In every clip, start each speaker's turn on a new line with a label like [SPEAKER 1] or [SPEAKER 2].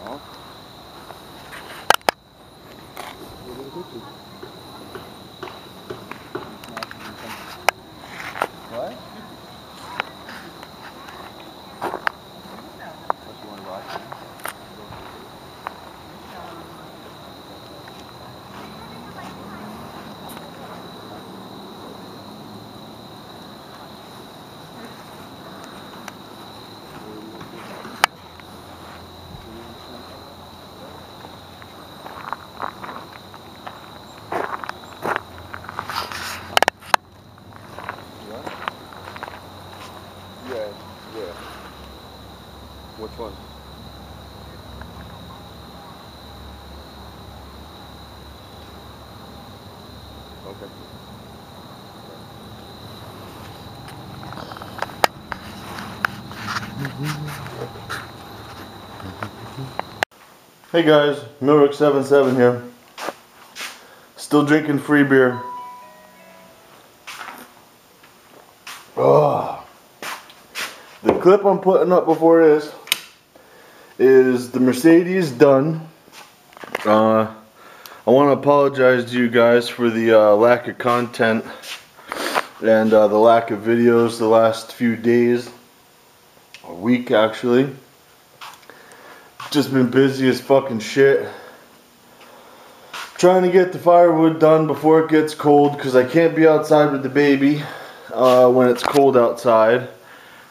[SPEAKER 1] No. What? What you want to watch? Yeah, yeah. Which one? Okay.
[SPEAKER 2] Hey guys, Milrick77 here. Still drinking free beer. Oh. The clip I'm putting up before this is the Mercedes done. I want to apologize to you guys for the lack of content and the lack of videos the last few days, a week actually. Just been busy as fucking shit. Trying to get the firewood done before it gets cold because I can't be outside with the baby when it's cold outside.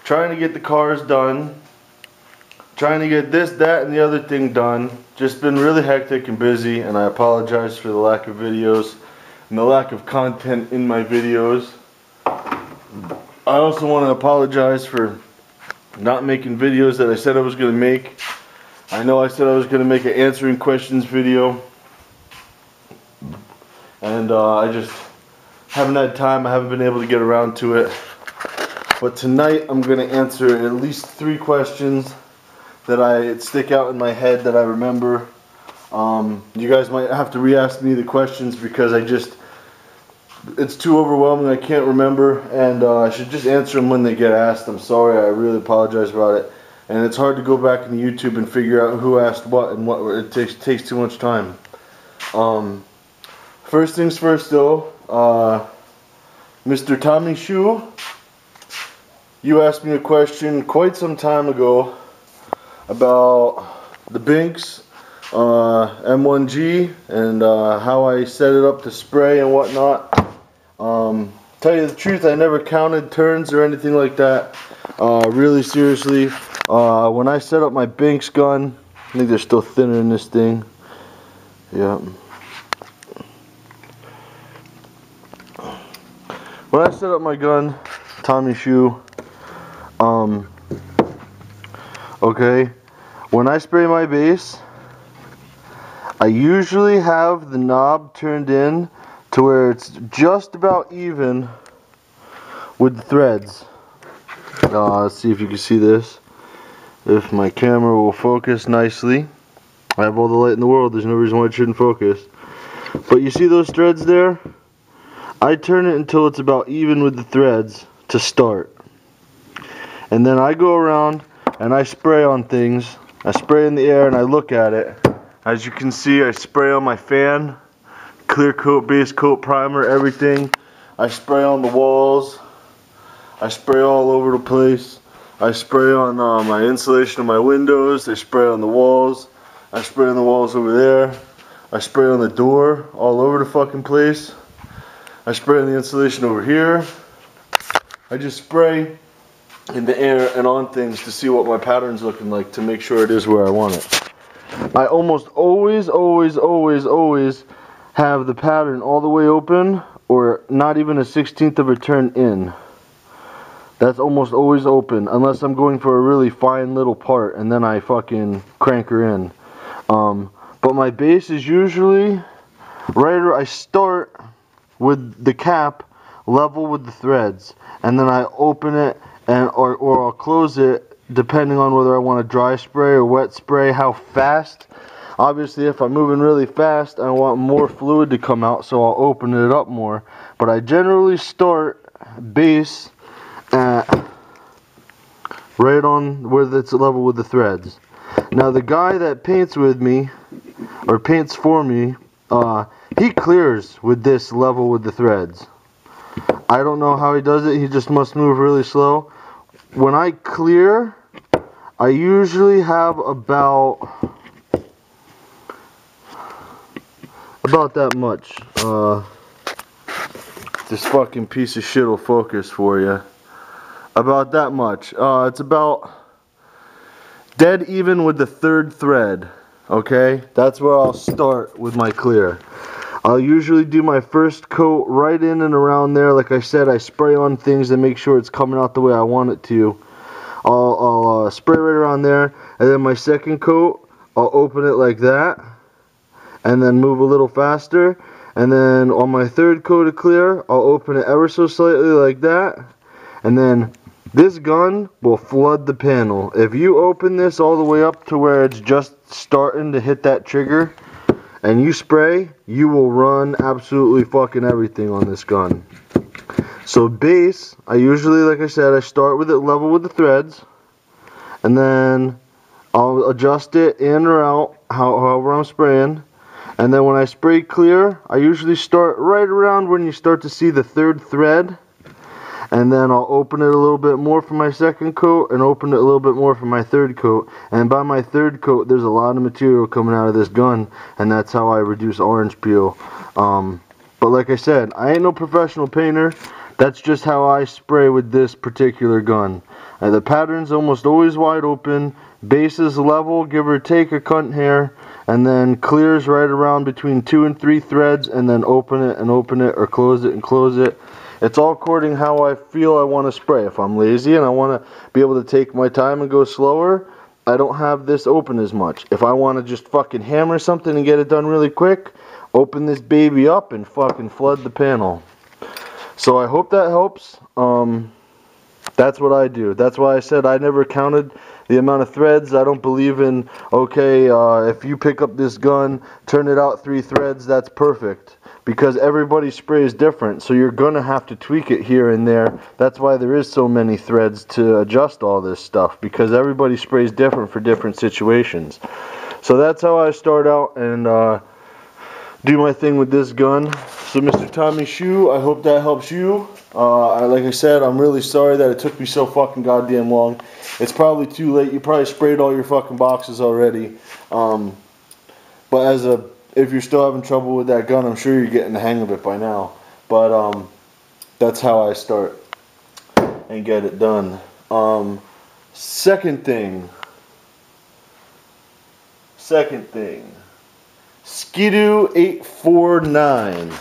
[SPEAKER 2] Trying to get the cars done. Trying to get this, that, and the other thing done. Just been really hectic and busy, and I apologize for the lack of videos and the lack of content in my videos. I also want to apologize for not making videos that I said I was going to make. I know I said I was going to make an answering questions video, and I just haven't had time. I haven't been able to get around to it. But tonight I'm going to answer at least 3 questions that stick out in my head that I remember. You guys might have to re-ask me the questions because it's too overwhelming. I can't remember, and I should just answer them when they get asked. I'm sorry, I really apologize about it. And it's hard to go back into YouTube and figure out who asked what and what. It takes too much time. First things first though, Mr. Tommy Shoe, you asked me a question quite some time ago about the Binks M1G and how I set it up to spray and whatnot. Tell you the truth, I never counted turns or anything like that. Really seriously, when I set up my Binks gun, I think they're still thinner in this thing. Yeah. When I set up my gun, Tommy Shoe, okay, when I spray my base, I usually have the knob turned in to where it's just about even with the threads. Let's see if you can see this. If my camera will focus nicely. I have all the light in the world, there's no reason why it shouldn't focus. But you see those threads there? I turn it until it's about even with the threads to start. And then I go around and I spray on things. I spray in the air and I look at it. As you can see, I spray on my fan, clear coat, base coat, primer, everything. I spray on the walls. I spray all over the place. I spray on my insulation of my windows. I spray on the walls. I spray on the walls over there. I spray on the door, all over the fucking place. I spray on the insulation over here. I just spray in the air and on things to see what my pattern's looking like to make sure it is where I want it. I almost always have the pattern all the way open or not even a 1/16 of a turn in. That's almost always open unless I'm going for a really fine little part and then I fucking crank her in. But my base is usually I start with the cap level with the threads, and then I open it and or I'll close it depending on whether I want to dry spray or wet spray, how fast. Obviously if I'm moving really fast I want more fluid to come out, so I'll open it up more. But I generally start base at right on where it's level with the threads. Now the guy that paints with me, or paints for me, he clears with this level with the threads. I don't know how he does it, he just must move really slow. When I clear, I usually have about that much. This fucking piece of shit will focus for you. About that much. It's about dead even with the third thread. Okay? That's where I'll start with my clear. I'll usually do my first coat right in and around there. Like I said, I spray on things to make sure it's coming out the way I want it to. I'll spray right around there, and then my second coat, I'll open it like that, and then move a little faster, and then on my third coat of clear, I'll open it ever so slightly like that, and then this gun will flood the panel. If you open this all the way up to where it's just starting to hit that trigger, and you spray, you will run absolutely fucking everything on this gun. So base, I usually, like I said, I start with it level with the threads, and then I'll adjust it in or out, however I'm spraying. And then when I spray clear, I usually start right around when you start to see the third thread, and then I'll open it a little bit more for my second coat, and open it a little bit more for my third coat. And by my third coat, there's a lot of material coming out of this gun, and that's how I reduce orange peel. But like I said, I ain't no professional painter. That's just how I spray with this particular gun. The pattern's almost always wide open, base is level, give or take a cunt hair, and then clears right around between 2 and 3 threads, and then open it, or close it and close it. It's all according how I feel I want to spray. If I'm lazy and I want to be able to take my time and go slower, I don't have this open as much. If I want to just fucking hammer something and get it done really quick, open this baby up and fucking flood the panel. So I hope that helps. That's what I do. That's why I said I never counted the amount of threads. I don't believe in, okay, if you pick up this gun, turn it out 3 threads, that's perfect. Because everybody sprays different, so you're going to have to tweak it here and there. That's why there is so many threads to adjust all this stuff, because everybody sprays different for different situations. So that's how I start out and do my thing with this gun. So Mr. Tommy Shoe, I hope that helps you. Like I said, I'm really sorry that it took me so fucking goddamn long. It's probably too late. You probably sprayed all your fucking boxes already. But if you're still having trouble with that gun, I'm sure you're getting the hang of it by now. But that's how I start and get it done. Second thing. Skidoo 849.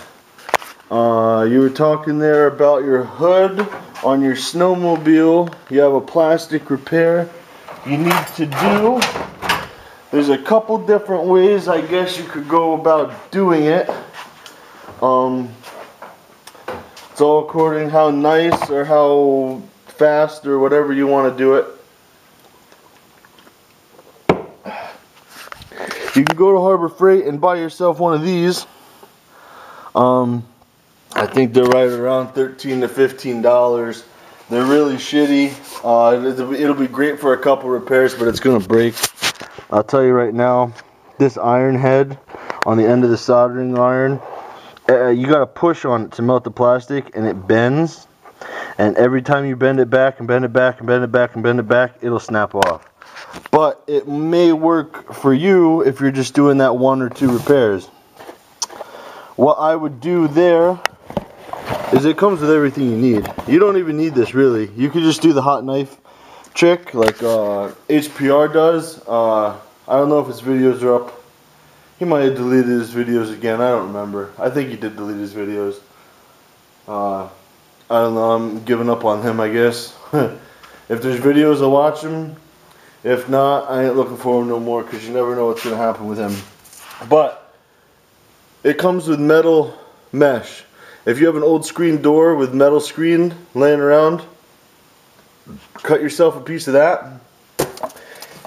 [SPEAKER 2] You were talking there about your hood on your snowmobile. You have a plastic repair you need to do. There's a couple different ways I guess you could go about doing it. It's all according how nice or how fast or whatever you want to do it. You can go to Harbor Freight and buy yourself one of these. I think they're right around $13 to $15. They're really shitty. It'll be great for a couple repairs, but it's gonna break. I'll tell you right now, this iron head on the end of the soldering iron, you gotta push on it to melt the plastic, and it bends. And every time you bend it back and bend it back and bend it back and bend it back, it'll snap off. But it may work for you if you're just doing that 1 or 2 repairs. What I would do there is it comes with everything you need. You don't even need this really. You could just do the hot knife trick like HPR does. I don't know if his videos are up. He might have deleted his videos again. I don't remember. I think he did delete his videos. I don't know. I'm giving up on him, I guess. If there's videos, I'll watch them. If not, I ain't looking for him no more, because you never know what's going to happen with him. But it comes with metal mesh. If you have an old screen door with metal screen laying around, cut yourself a piece of that.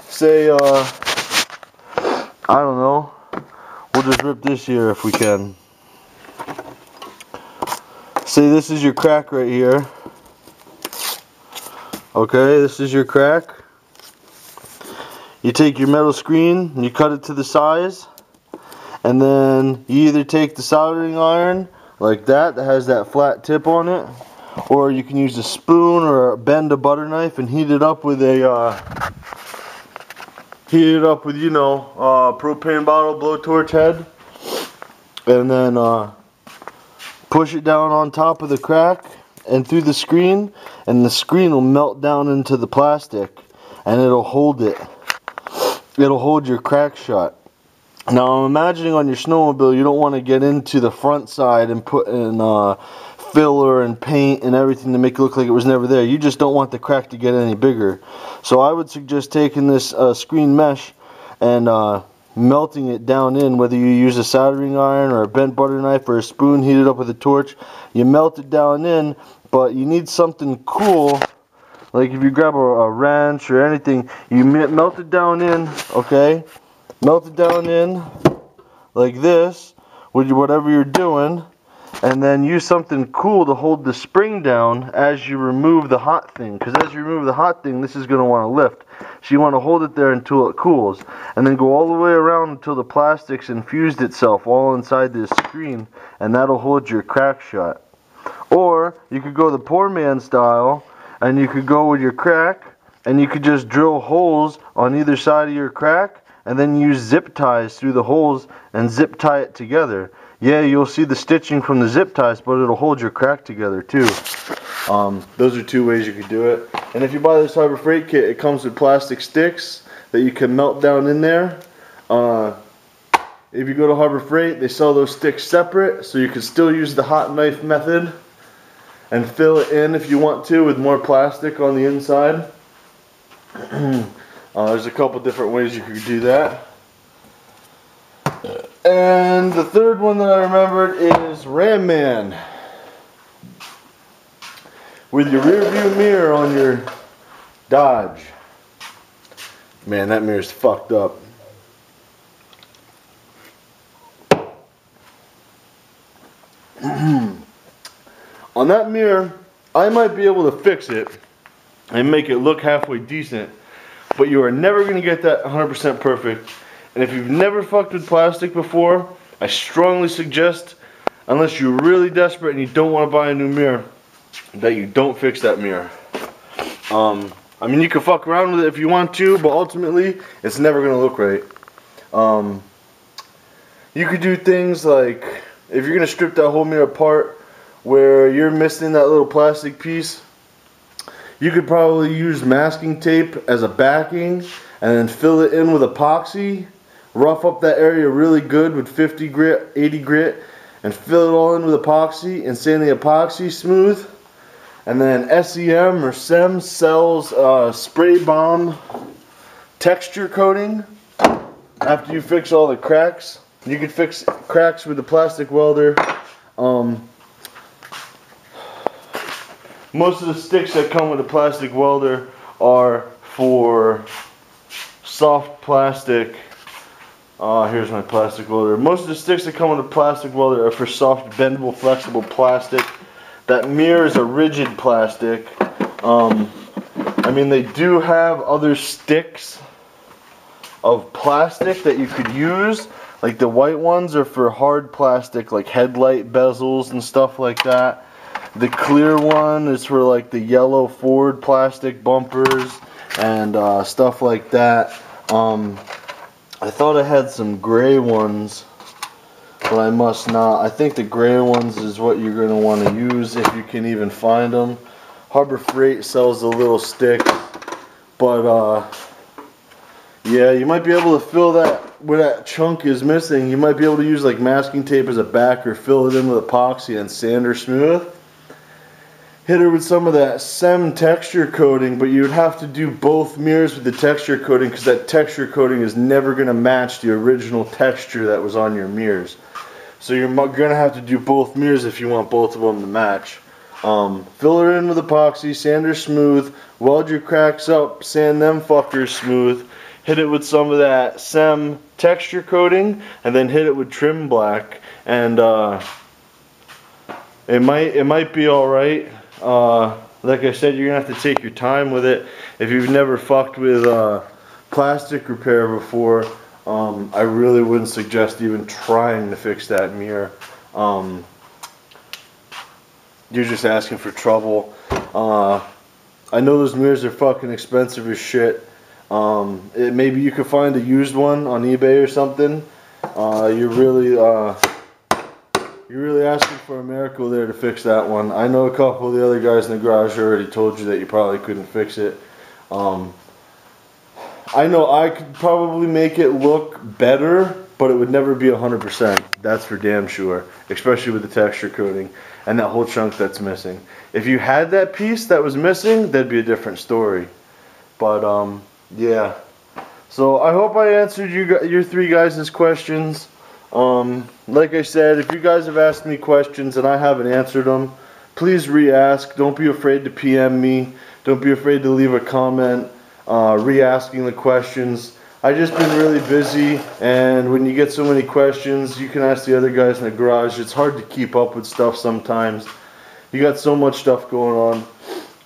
[SPEAKER 2] Say, I don't know, we'll just rip this here if we can. Say this is your crack right here. Okay, this is your crack. you take your metal screen and you cut it to the size, and then you either take the soldering iron like that has that flat tip on it, or you can use a spoon or bend a butter knife and heat it up with a propane bottle blowtorch head, and then push it down on top of the crack and through the screen, and the screen will melt down into the plastic and it'll hold it. It'll hold your crack shut. Now I'm imagining on your snowmobile you don't want to get into the front side and put in filler and paint and everything to make it look like it was never there. You just don't want the crack to get any bigger. So I would suggest taking this screen mesh and melting it down in, whether you use a soldering iron or a bent butter knife or a spoon, heat it up with a torch. You melt it down in, but you need something cool. Like if you grab a wrench or anything, you melt it down in, okay? Melt it down in like this with whatever you're doing, and then use something cool to hold the spring down as you remove the hot thing, because as you remove the hot thing, this is going to want to lift. So you want to hold it there until it cools, and then go all the way around until the plastic's infused itself all inside this screen, and that'll hold your crack shut. Or you could go the poor man style, and you could go with your crack, and you could just drill holes on either side of your crack, and then use zip ties through the holes and zip tie it together. Yeah, you'll see the stitching from the zip ties, but it'll hold your crack together too. Those are two ways you could do it. And if you buy this Harbor Freight kit, it comes with plastic sticks that you can melt down in there. If you go to Harbor Freight, they sell those sticks separate, so you can still use the hot knife method and fill it in if you want to with more plastic on the inside. There's a couple different ways you could do that. And the third one that I remembered is Ram Man. With your rear view mirror on your Dodge. Man, that mirror's fucked up. On that mirror, I might be able to fix it and make it look halfway decent, but you are never going to get that 100% perfect. And if you've never fucked with plastic before, I strongly suggest, unless you're really desperate and you don't want to buy a new mirror, that you don't fix that mirror. I mean, you can fuck around with it if you want to, but ultimately, it's never going to look right. You could do things like, if you're going to strip that whole mirror apart where you're missing that little plastic piece, you could probably use masking tape as a backing and then fill it in with epoxy. Rough up that area really good with 50 grit, 80 grit, and fill it all in with epoxy and sand the epoxy smooth. And then SEM or SEM sells spray bomb texture coating. After you fix all the cracks, you can fix cracks with the plastic welder. Most of the sticks that come with a plastic welder are for soft plastic. Here's my plastic welder. Most of the sticks that come with a plastic welder are for soft, bendable, flexible plastic. That mirror is a rigid plastic. I mean, they do have other sticks of plastic that you could use. Like the white ones are for hard plastic, like headlight bezels and stuff like that. The clear one is for like the yellow Ford plastic bumpers and stuff like that. I thought I had some gray ones, but I must not. I think the gray ones is what you're going to want to use if you can even find them. Harbor Freight sells a little stick, but yeah, you might be able to fill that where that chunk is missing. You might be able to use like masking tape as a back, or fill it in with epoxy and sand her smooth. Hit her with some of that SEM texture coating, but you would have to do both mirrors with the texture coating, because that texture coating is never going to match the original texture that was on your mirrors. So you're going to have to do both mirrors if you want both of them to match. Fill her in with epoxy, sand her smooth, weld your cracks up, sand them fuckers smooth, hit it with some of that SEM texture coating, and then hit it with trim black, and it might be alright. Like I said, you're gonna have to take your time with it. If you've never fucked with plastic repair before, I really wouldn't suggest even trying to fix that mirror. You're just asking for trouble. I know those mirrors are fucking expensive as shit. Maybe you could find a used one on eBay or something. You're really asking for a miracle there to fix that one. I know a couple of the other guys in the garage already told you that you probably couldn't fix it. I know I could probably make it look better, but it would never be 100%. That's for damn sure, especially with the texture coating and that whole chunk that's missing. If you had that piece that was missing, that'd be a different story. But yeah. So I hope I answered your three guys' questions. Like I said, if you guys have asked me questions and I haven't answered them, please re-ask. Don't be afraid to PM me. Don't be afraid to leave a comment re-asking the questions. I've just been really busy, and when you get so many questions, you can ask the other guys in the garage. It's hard to keep up with stuff sometimes. You got so much stuff going on.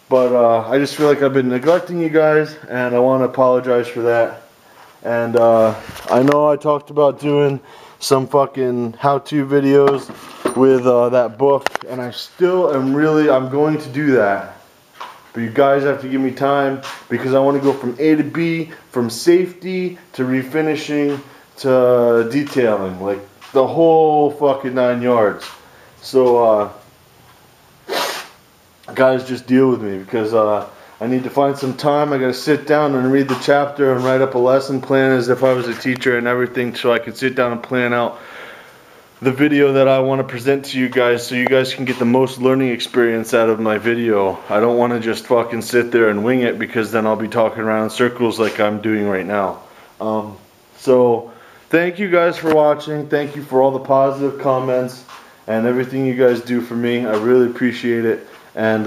[SPEAKER 2] But I just feel like I've been neglecting you guys, and I want to apologize for that. And I know I talked about doing some fucking how-to videos with that book, and I still am I'm going to do that. But you guys have to give me time, because I want to go from A to B, from safety to refinishing to detailing, like the whole fucking 9 yards. So guys, just deal with me, because I need to find some time. I gotta sit down and read the chapter and write up a lesson plan as if I was a teacher and everything, so I could sit down and plan out the video that I want to present to you guys, so you guys can get the most learning experience out of my video. I don't want to just fucking sit there and wing it, because then I'll be talking around in circles like I'm doing right now. So thank you guys for watching. Thank you for all the positive comments and everything you guys do for me. I really appreciate it. And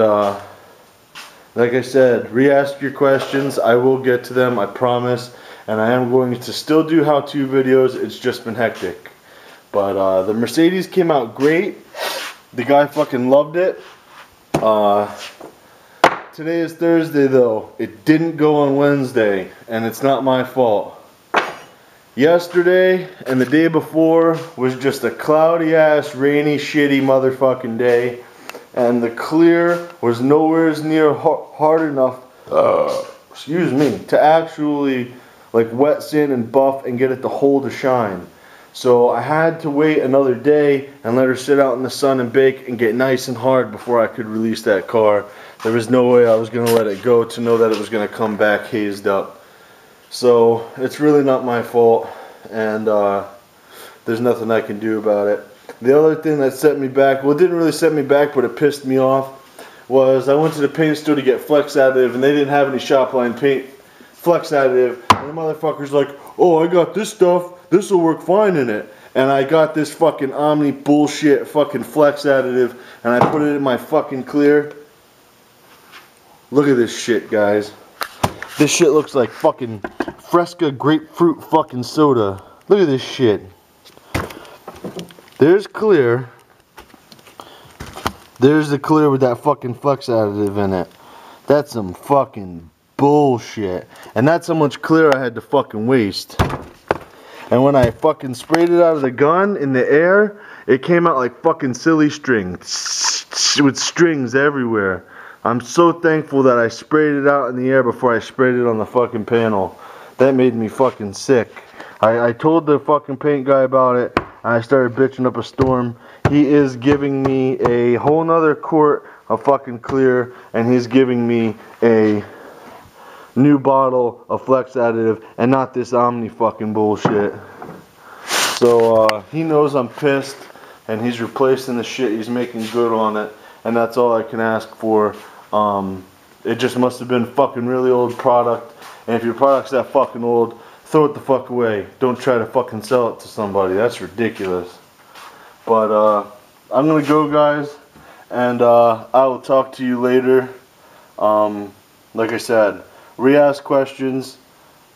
[SPEAKER 2] like I said, re-ask your questions. I will get to them, I promise. And I am going to still do how-to videos. It's just been hectic. But the Mercedes came out great. The guy fucking loved it. Today is Thursday though. It didn't go on Wednesday, and it's not my fault. Yesterday and the day before was just a cloudy ass, rainy, shitty motherfucking day. And the clear was nowhere near hard enough, excuse me, to actually like wet sand and buff and get it to hold a shine. So I had to wait another day and let her sit out in the sun and bake and get nice and hard before I could release that car. There was no way I was going to let it go to know that it was going to come back hazed up. So it's really not my fault, and there's nothing I can do about it. The other thing that set me back, well, it didn't really set me back, but it pissed me off, was I went to the paint store to get flex additive, and they didn't have any Shopline paint flex additive. And the motherfucker's like, oh, I got this stuff. This will work fine in it. And I got this fucking Omni bullshit fucking flex additive, and I put it in my fucking clear. Look at this shit, guys. This shit looks like fucking Fresca grapefruit fucking soda. Look at this shit. There's clear. There's the clear with that fucking flex additive in it. That's some fucking bullshit. And that's how much clear I had to fucking waste. And when I fucking sprayed it out of the gun in the air, it came out like fucking silly string with strings everywhere. I'm so thankful that I sprayed it out in the air before I sprayed it on the fucking panel. That made me fucking sick. I told the fucking paint guy about it, and I started bitching up a storm. He is giving me a whole nother quart of fucking clear, and he's giving me a new bottle of flex additive and not this Omni fucking bullshit. So he knows I'm pissed, and he's replacing the shit. He's making good on it, and that's all I can ask for. It just must have been fucking really old product, and if your product's that fucking old, throw it the fuck away. Don't try to fucking sell it to somebody. That's ridiculous. But I'm gonna go, guys, and I will talk to you later. Like I said, re-ask questions.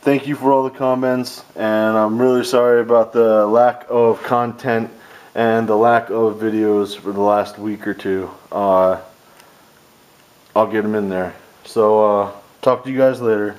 [SPEAKER 2] Thank you for all the comments, and I'm really sorry about the lack of content and the lack of videos for the last week or two. I'll get them in there. So talk to you guys later.